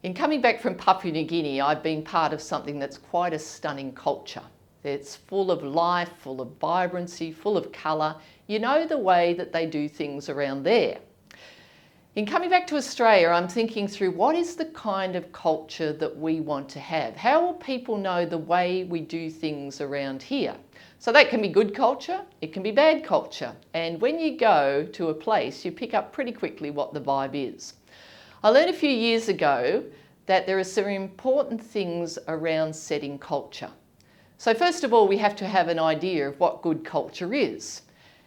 In coming back from Papua New Guinea, I've been part of something that's quite a stunning culture. It's full of life, full of vibrancy, full of colour. You know the way that they do things around there. In coming back to Australia, I'm thinking through what is the kind of culture that we want to have? How will people know the way we do things around here? So that can be good culture, it can be bad culture. And when you go to a place, you pick up pretty quickly what the vibe is. I learned a few years ago that there are some important things around setting culture. So first of all, we have to have an idea of what good culture is.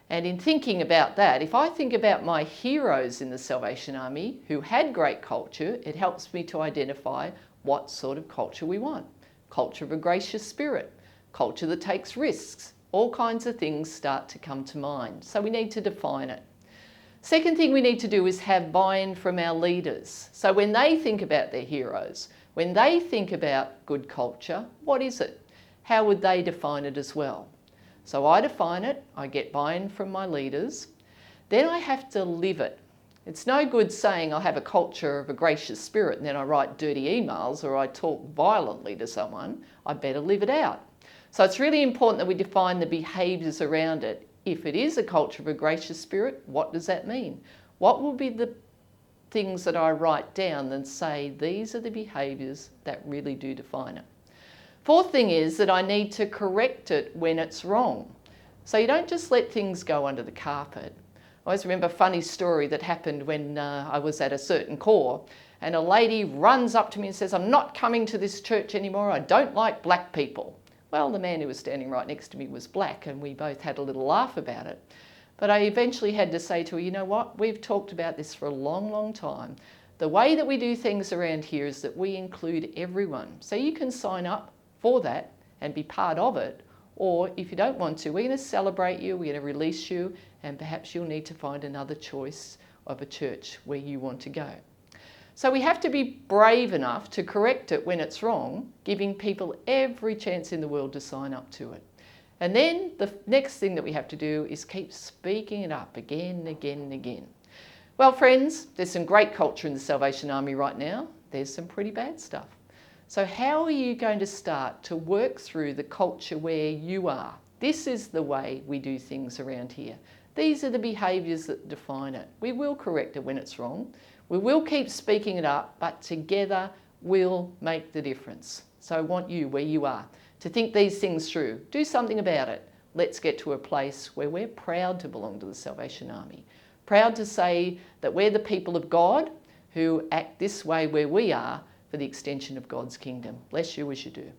And in thinking about that, if I think about my heroes in the Salvation Army who had great culture, it helps me to identify what sort of culture we want. Culture of a gracious spirit, culture that takes risks, all kinds of things start to come to mind. So we need to define it. Second thing we need to do is have buy-in from our leaders. So when they think about their heroes, when they think about good culture, what is it? How would they define it as well? So I define it, I get buy-in from my leaders, then I have to live it. It's no good saying I have a culture of a gracious spirit and then I write dirty emails or I talk violently to someone. I better live it out. So it's really important that we define the behaviours around it. If it is a culture of a gracious spirit, what does that mean? What will be the things that I write down and say, these are the behaviours that really do define it? Fourth thing is that I need to correct it when it's wrong. So you don't just let things go under the carpet. I always remember a funny story that happened when I was at a certain corps and a lady runs up to me and says, I'm not coming to this church anymore, I don't like black people. Well, the man who was standing right next to me was black and we both had a little laugh about it. But I eventually had to say to her, you know what, we've talked about this for a long, long time. The way that we do things around here is that we include everyone. So you can sign up for that and be part of it. Or if you don't want to, we're going to celebrate you, we're going to release you, and perhaps you'll need to find another choice of a church where you want to go. So we have to be brave enough to correct it when it's wrong, giving people every chance in the world to sign up to it. And then the next thing that we have to do is keep speaking it up again and again and again. Well, friends, there's some great culture in the Salvation Army right now. There's some pretty bad stuff. So how are you going to start to work through the culture where you are? This is the way we do things around here. These are the behaviours that define it. We will correct it when it's wrong. We will keep speaking it up, but together we'll make the difference. So I want you, where you are, to think these things through. Do something about it. Let's get to a place where we're proud to belong to the Salvation Army. Proud to say that we're the people of God who act this way where we are for the extension of God's kingdom. Bless you as you do.